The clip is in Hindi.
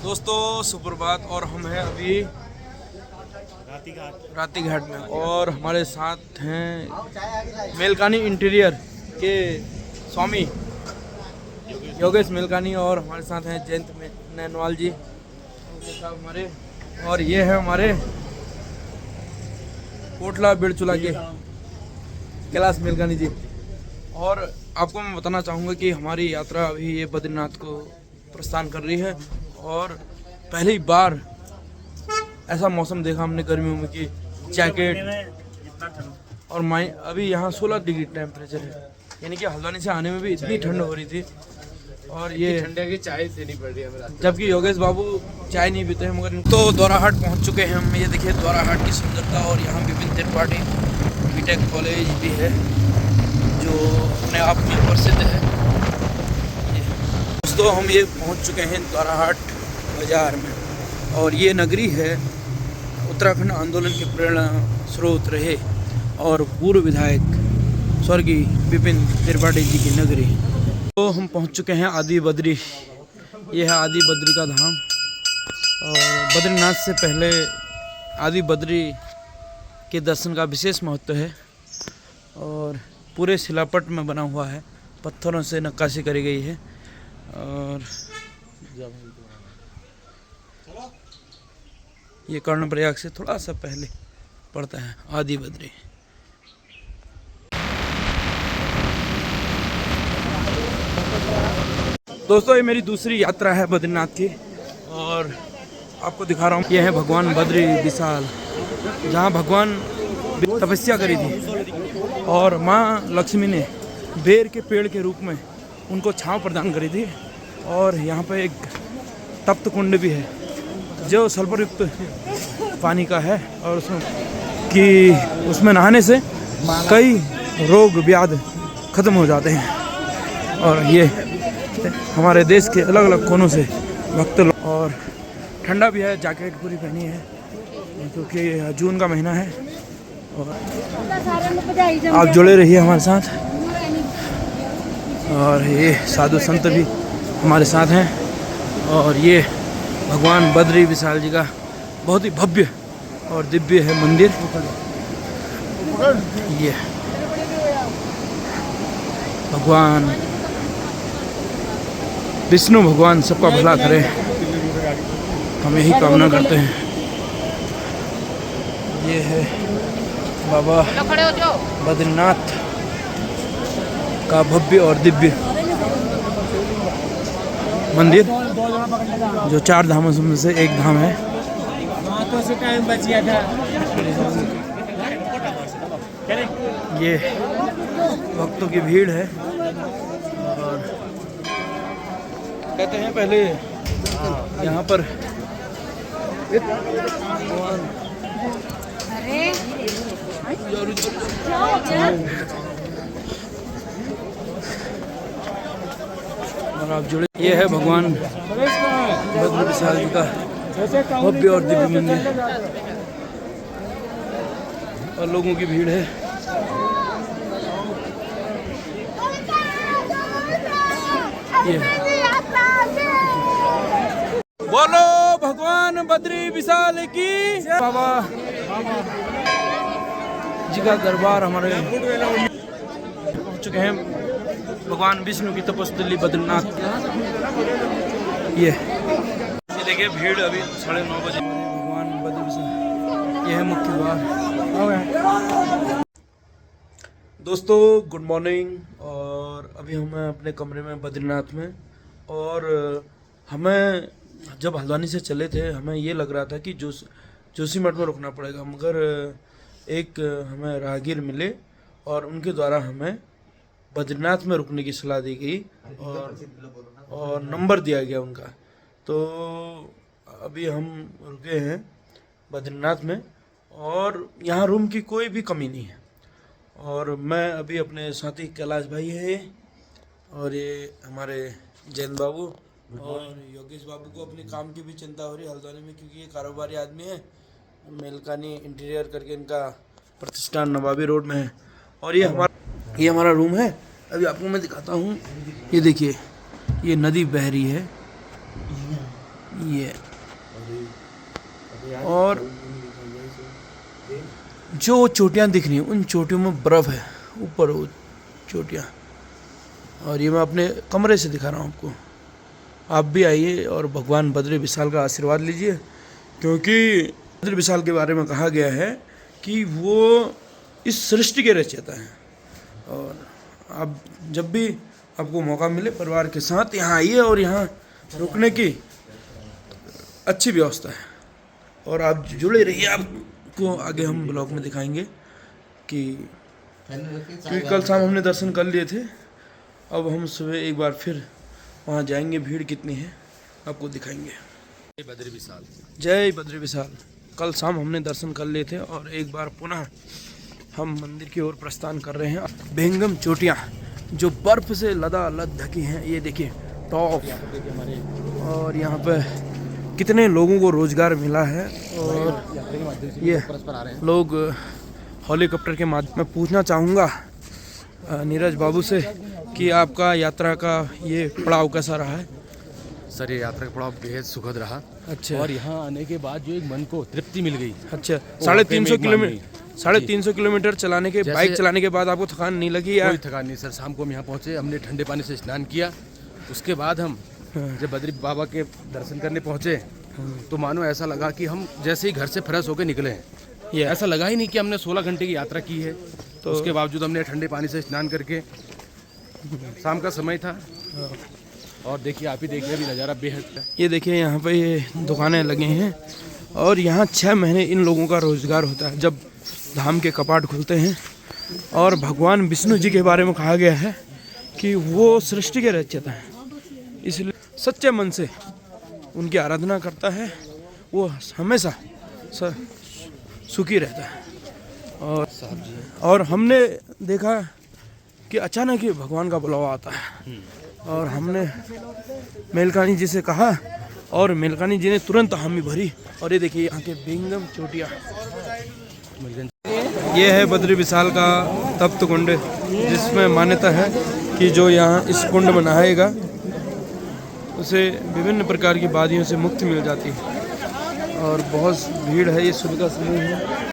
दोस्तों सुप्रभात। और हम हैं अभी राती घाट में और हमारे साथ हैं मेलकानी इंटीरियर के स्वामी योगेश मेलकानी और हमारे साथ हैं जयंत नैनवाल जी साहब हमारे। और ये है हमारे कोटला बिरचुला के कैलाश मेलकानी जी। और आपको मैं बताना चाहूँगा कि हमारी यात्रा अभी ये बद्रीनाथ को प्रस्थान कर रही है और पहली बार ऐसा मौसम देखा हमने गर्मियों में कि जैकेट और अभी यहाँ 16 डिग्री टेम्परेचर है, यानी कि हल्द्वानी से आने में भी इतनी ठंड हो रही थी। और ये ठंडे की चाय देनी पड़ रही है, जबकि योगेश बाबू चाय नहीं पीते हैं मगर। तो द्वाराहाट पहुँच चुके हैं हम। ये देखिए द्वाराहाट की सुंदरता। और यहाँ विपिन त्रिपाठी बीटेक कॉलेज भी है जो अपने आप में प्रसिद्ध है। दोस्तों हम ये पहुँच चुके हैं द्वाराहाट बाजार में और ये नगरी है उत्तराखंड आंदोलन के प्रेरणा स्रोत रहे और पूर्व विधायक स्वर्गीय विपिन त्रिपाठी जी की नगरी। तो हम पहुंच चुके हैं आदि बद्री। ये है आदि बद्री का धाम। और बद्रीनाथ से पहले आदि बद्री के दर्शन का विशेष महत्व है और पूरे शिलापट में बना हुआ है, पत्थरों से नक्काशी करी गई है। और ये कर्णप्रयाग से थोड़ा सा पहले पड़ता है आदि बद्री। दोस्तों ये मेरी दूसरी यात्रा है बद्रीनाथ की और आपको दिखा रहा हूँ। ये है भगवान बद्री विशाल, जहाँ भगवान तपस्या करी थी और माँ लक्ष्मी ने बेर के पेड़ के रूप में उनको छांव प्रदान करी थी। और यहाँ पे एक तप्त कुंड भी है जो सल्फर युक्त पानी का है और उसमें नहाने से कई रोग व्याध खत्म हो जाते हैं। और ये हमारे देश के अलग अलग कोनों से भक्त लोग। और ठंडा भी है, जैकेट पूरी पहनी है क्योंकि जून का महीना है। और आप जुड़े रहिए हमारे साथ। और ये साधु संत भी हमारे साथ हैं। और ये भगवान बद्री विशाल जी का बहुत ही भव्य और दिव्य है मंदिर। ये भगवान विष्णु भगवान सबका भला करे, हम यही कामना करते हैं। ये है बाबा बद्रीनाथ का भव्य और दिव्य मंदिर जो 4 धामों में से एक धाम है। से टाइम बच गया था। ये भक्तों की भीड़ है और कहते हैं पहले यहाँ पर और आप जुड़े। ये है भगवान बद्री विशाल जी का भव्य और दिव्य मंदिर और लोगों की भीड़ है। ये बोलो भगवान बद्री विशाल की। बाबा जी का दरबार हमारे पहुंच चुके हैं। भगवान विष्णु की तपस्थली बद्रीनाथ। ये देखिए भीड़ अभी 9:30 बजे। भगवान बद्री विशाल, ये है मुख्य द्वार। दोस्तों गुड मॉर्निंग। और अभी हम हैं अपने कमरे में बद्रीनाथ में। और हमें जब हल्द्वानी से चले थे हमें ये लग रहा था कि जोशीमठ में रुकना पड़ेगा, मगर एक हमें राहगीर मिले और उनके द्वारा हमें बद्रीनाथ में रुकने की सलाह दी गई और नंबर दिया गया उनका। तो अभी हम रुके हैं बद्रीनाथ में और यहाँ रूम की कोई भी कमी नहीं है। और मैं अभी अपने साथी कैलाश भाई है और ये हमारे जैन बाबू और योगेश बाबू को अपने काम की भी चिंता हो रही है हल्द्वानी में, क्योंकि ये कारोबारी आदमी है। मेलकानी इंटीरियर करके इनका प्रतिष्ठान नवाबी रोड में है। और ये हमारा रूम है। अभी आपको मैं दिखाता हूँ। ये देखिए ये नदी बह रही है, ये और जो चोटियाँ दिख रही हैं उन चोटियों में बर्फ़ है, ऊपर वो चोटियाँ। और ये मैं अपने कमरे से दिखा रहा हूँ आपको। आप भी आइए और भगवान बद्री विशाल का आशीर्वाद लीजिए, क्योंकि बद्री विशाल के बारे में कहा गया है कि वो इस सृष्टि के रचयिता हैं। और आप जब भी आपको मौका मिले परिवार के साथ यहाँ आइए, और यहाँ रुकने की अच्छी व्यवस्था है। और आप जुड़े रहिए, आपको आगे हम ब्लॉग में दिखाएंगे कि क्योंकि कल शाम हमने दर्शन कर लिए थे, अब हम सुबह एक बार फिर वहाँ जाएंगे, भीड़ कितनी है आपको दिखाएंगे। बद्री विशाल, जय बद्री विशाल। कल शाम हमने दर्शन कर लिए थे और एक बार पुनः हम मंदिर की ओर प्रस्थान कर रहे हैं। बेंगम चोटियाँ जो बर्फ़ से लदालद ढकी हैं, ये देखिए टॉप। और यहाँ पे कितने लोगों को रोज़गार मिला है। और ये लोग हेलीकॉप्टर के माध्यम में पूछना चाहूँगा नीरज बाबू से कि आपका यात्रा का ये पड़ाव कैसा रहा है? सर ये यात्रा का पड़ाव बेहद सुखद रहा। अच्छा। और यहाँ आने के बाद जो एक मन को तृप्ति मिल गई। अच्छा, 350 किलोमीटर चलाने के, बाइक चलाने के बाद आपको थकान नहीं लगी या? कोई थकान नहीं सर। शाम को हम यहाँ पहुँचे, हमने ठंडे पानी से स्नान किया। उसके बाद हम जब बद्री बाबा के दर्शन करने पहुँचे तो मानो ऐसा लगा कि हम जैसे ही घर से फ्रेश होकर निकले हैं। ये ऐसा लगा ही नहीं कि हमने 16 घंटे की यात्रा की है। तो उसके बावजूद हमने ठंडे पानी से स्नान करके, शाम का समय था, और देखिए आप ही देखिए अभी नज़ारा बेहद है। ये देखिए यहाँ पे ये दुकानें लगी हैं और यहाँ 6 महीने इन लोगों का रोज़गार होता है जब धाम के कपाट खुलते हैं। और भगवान विष्णु जी के बारे में कहा गया है कि वो सृष्टि के रचयिता हैं, इसलिए सच्चे मन से उनकी आराधना करता है वो हमेशा सुखी रहता है। और हमने देखा कि अचानक ही भगवान का बुलावा आता है और हमने मेलकानी जी से कहा और मेलकानी जी ने तुरंत हामी भरी। और ये देखिए यहाँ के बेंगम चोटियाँ। ये है बद्री विशाल का तप्त कुंड, जिसमें मान्यता है कि जो यहाँ इस कुंड में नहाएगा उसे विभिन्न प्रकार की बाधियों से मुक्ति मिल जाती है। और बहुत भीड़ है, ये सुबह का समय है।